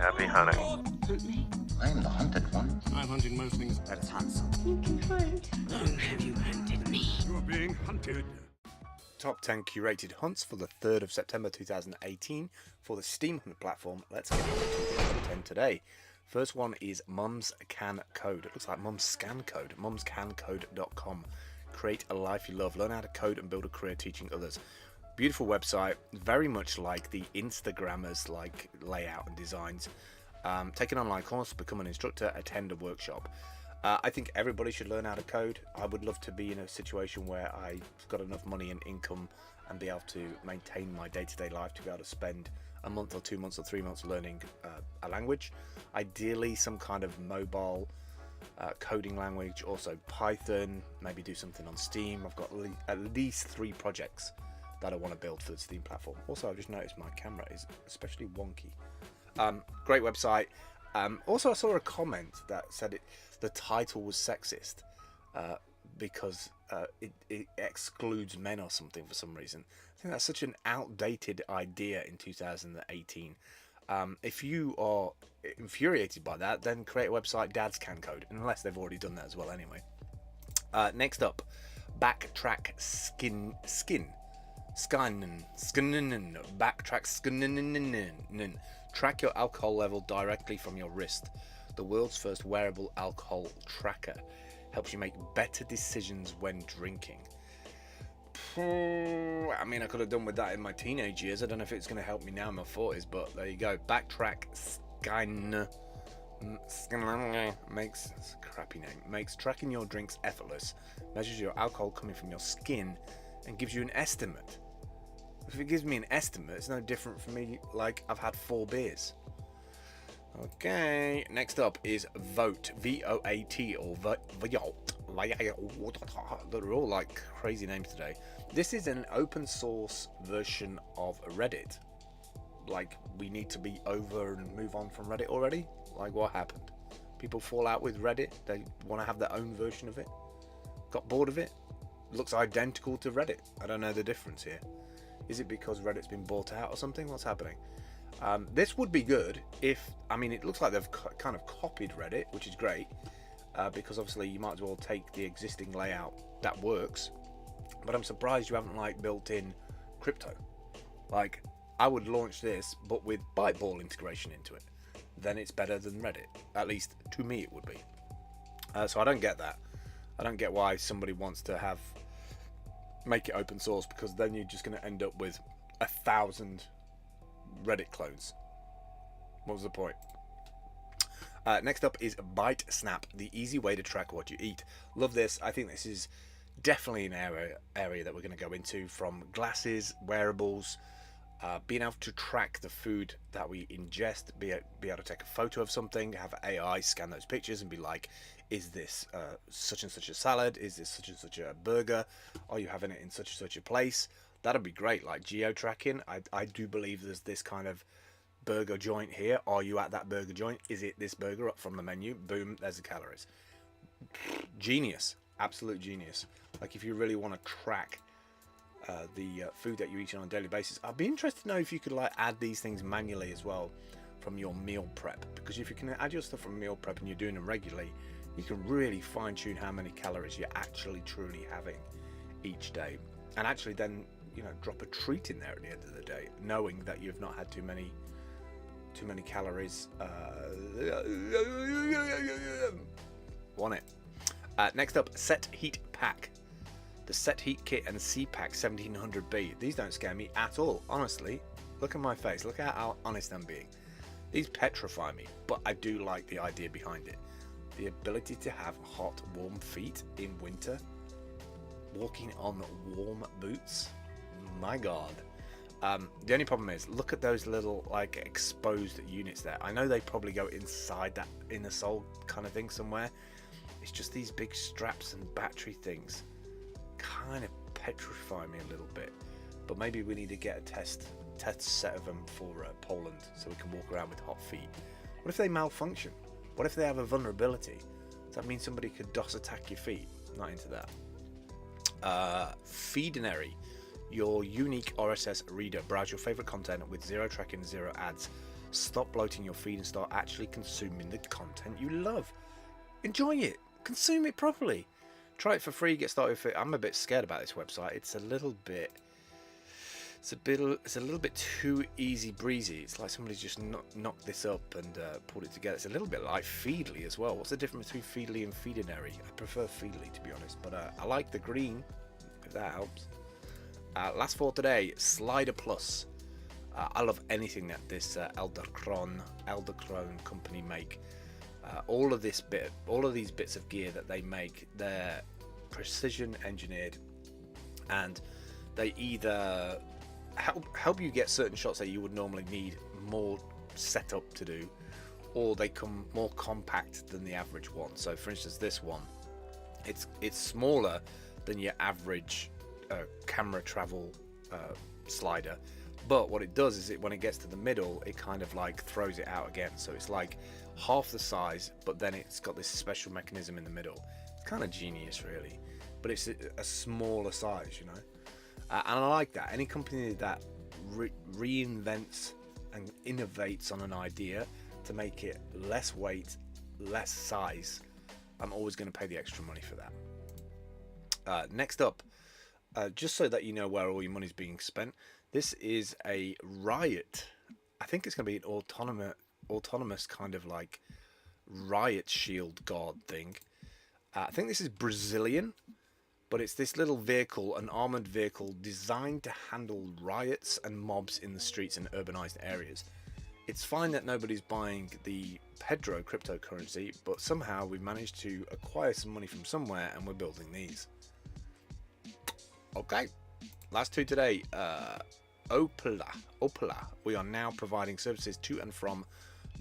Happy hunting. Hunt me. I am the hunted one. I'm hunting most things. Let us hunt something. You can hunt. Long have you hunted me? You're being hunted. Top 10 curated hunts for the 3rd of September 2018 for the Steam Hunt platform. Let's get into the top 10 today. First one is Mum's Can Code. It looks like Mum's Scan Code. mumscancode.com. Create a life you love. Learn how to code and build a career teaching others. Beautiful website, very much like the Instagrammers like layout and designs. Take an online course, become an instructor, attend a workshop. I think everybody should learn how to code. I would love to be in a situation where I've got enough money and income and be able to maintain my day-to-day life to be able to spend a month or 2 months or 3 months learning a language. Ideally some kind of mobile coding language, also Python, maybe do something on Steam. I've got at least 3 projects that I want to build for the Steam platform. Also, I've just noticed my camera is especially wonky. Great website. Also, I saw a comment that said the title was sexist because it excludes men or something for some reason. I think that's such an outdated idea in 2018. If you are infuriated by that, then create a website, Dads Can Code, unless they've already done that as well anyway. Next up, Backtrack Skin. Backtrack Skin. Track your alcohol level directly from your wrist. The world's first wearable alcohol tracker helps you make better decisions when drinking. I mean, I could have done with that in my teenage years. I don't know if it's going to help me now in my 40s, but there you go. Backtrack Skin makes, it's a crappy name, makes tracking your drinks effortless, measures your alcohol coming from your skin, and gives you an estimate. If it gives me an estimate, it's no different from me like I've had 4 beers. Okay, next up is Vote, V-O-A-T, or Vote. They're all like crazy names today. This is an open source version of Reddit. Like, we need to be over and move on from Reddit already? Like, what happened? People fall out with Reddit? They want to have their own version of it? Got bored of it? Looks identical to Reddit. I don't know the difference here. Is it because Reddit's been bought out or something? What's happening? This would be good if, I mean, it looks like they've kind of copied Reddit, which is great, because obviously you might as well take the existing layout that works. But I'm surprised you haven't like built in crypto. Like, I would launch this, but with Byteball integration into it. Then it's better than Reddit. At least to me it would be. So I don't get that. I don't get why somebody wants to make it open source, because then you're just going to end up with 1,000 Reddit clones. What was the point? Next up is BiteSnap, the easy way to track what you eat. Love this. I think this is definitely an area that we're going to go into, from glasses, wearables, being able to track the food that we ingest, be able to take a photo of something, have AI scan those pictures and be like, is this such and such a salad? Is this such and such a burger? Are you having it in such and such a place? That'd be great, like geo-tracking. I do believe there's this kind of burger joint here. Are you at that burger joint? Is it this burger up from the menu? Boom, there's the calories. Genius, absolute genius. Like, if you really want to track the food that you eat on a daily basis, I'd be interested to know if you could like add these things manually as well from your meal prep, because if you can add your stuff from meal prep and you're doing them regularly, you can really fine-tune how many calories you're actually truly having each day, and actually then, you know, drop a treat in there at the end of the day, knowing that you've not had too many calories. Want it? Next up, Set Heat Pack. The Set Heat Kit and C-Pack 1700B. These don't scare me at all, honestly. Look at my face. Look at how honest I'm being. These petrify me, but I do like the idea behind it. The ability to have hot, warm feet in winter, walking on warm boots. My God. The only problem is, look at those little like exposed units there. I know they probably go inside that inner sole kind of thing somewhere. It's just these big straps and battery things kind of petrify me a little bit. But maybe we need to get a test set of them for Poland, so we can walk around with hot feet. What if they malfunction? What if they have a vulnerability? Does that mean somebody could DOS attack your feet? Not into that. Feedinary, your unique RSS reader. Browse your favorite content with zero tracking, zero ads. Stop bloating your feed and start actually consuming the content you love. Enjoy it. Consume it properly. Try it for free. Get started with it. I'm a bit scared about this website. It's a little bit too easy breezy. It's like somebody's just knocked this up and pulled it together. It's a little bit like Feedly as well. What's the difference between Feedly and Feedinary? I prefer Feedly, to be honest, but I like the green, if that helps. Last for today, Slider Plus. I love anything that this Eldercron company make. All of these bits of gear that they make, they're precision engineered, and they either help you get certain shots that you would normally need more setup to do, or they come more compact than the average one. So for instance, this one, it's smaller than your average camera travel slider, but what it does is when it gets to the middle, it kind of like throws it out again, so it's like half the size, but then it's got this special mechanism in the middle. It's kind of genius, really, but it's a smaller size, you know. And I like that. Any company that reinvents and innovates on an idea to make it less weight, less size, I'm always going to pay the extra money for that. Next up, just so that you know where all your money's being spent, this is a Riot. I think it's going to be an autonomous kind of like riot shield guard thing. I think this is Brazilian, but it's this little vehicle, an armored vehicle designed to handle riots and mobs in the streets in urbanized areas. It's fine that nobody's buying the Pedro cryptocurrency, but somehow we've managed to acquire some money from somewhere and we're building these. Okay, last two today. OpaLa. We are now providing services to and from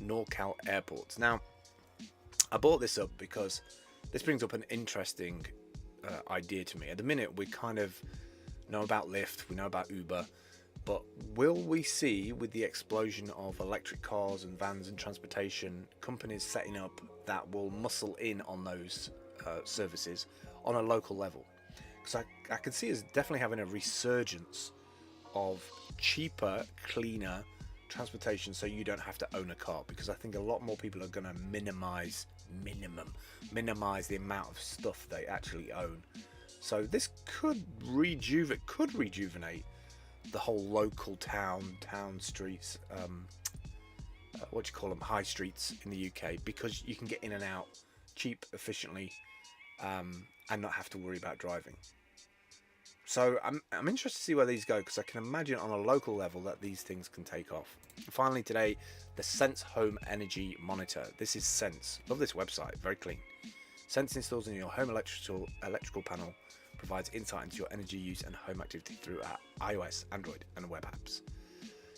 NorCal airports. Now, I brought this up because this brings up an interesting idea to me. At the minute, we kind of know about Lyft, we know about Uber, but will we see, with the explosion of electric cars and vans and transportation, companies setting up that will muscle in on those services on a local level? Because I can see us definitely having a resurgence of cheaper, cleaner transportation, so you don't have to own a car, because I think a lot more people are going to minimize the amount of stuff they actually own. So this could rejuvenate the whole local town streets, high streets in the UK, because you can get in and out cheap, efficiently, and not have to worry about driving. So I'm interested to see where these go, because I can imagine on a local level that these things can take off. Finally today, the Sense Home Energy Monitor. This is Sense. Love this website, very clean. Sense installs in your home electrical panel, provides insight into your energy use and home activity through iOS, Android and web apps.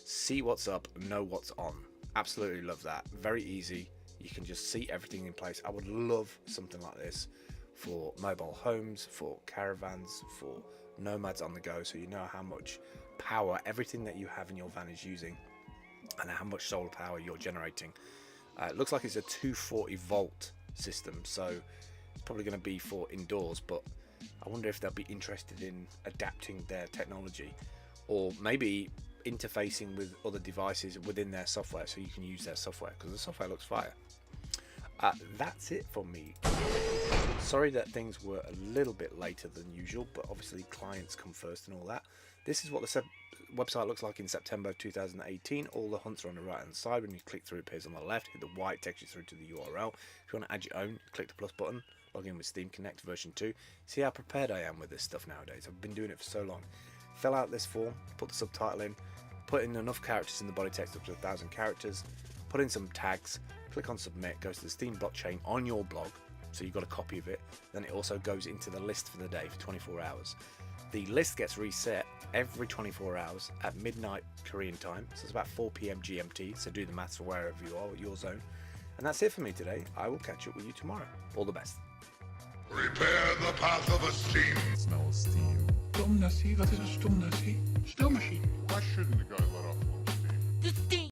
See what's up, know what's on. Absolutely love that. Very easy. You can just see everything in place. I would love something like this for mobile homes, for caravans, for nomads on the go, so you know how much power everything that you have in your van is using and how much solar power you're generating. It looks like it's a 240 volt system, so it's probably going to be for indoors, but I wonder if they'll be interested in adapting their technology, or maybe interfacing with other devices within their software so you can use their software, because the software looks fire. That's it for me. Sorry that things were a little bit later than usual, but obviously clients come first and all that. This is what the website looks like in September 2018. All the hunts are on the right hand side. When you click through, it appears on the left. Hit the Y, it takes you through to the URL. If you want to add your own, click the plus button. Log in with Steam Connect version 2. See how prepared I am with this stuff nowadays. I've been doing it for so long. Fill out this form, put the subtitle in, put in enough characters in the body text up to 1,000 characters, put in some tags, click on submit, goes to the Steam blockchain on your blog, so you've got a copy of it. Then it also goes into the list for the day for 24 hours. The list gets reset every 24 hours at midnight Korean time, so it's about 4 PM GMT, so do the maths for wherever you are, your zone. And that's it for me today. I will catch up with you tomorrow. All the best. Prepare the path of esteem. Smell of steam. Stomnassie, wat is een stomnassie? Stoommachine. Why shouldn't a guy let off a little steam? De steam.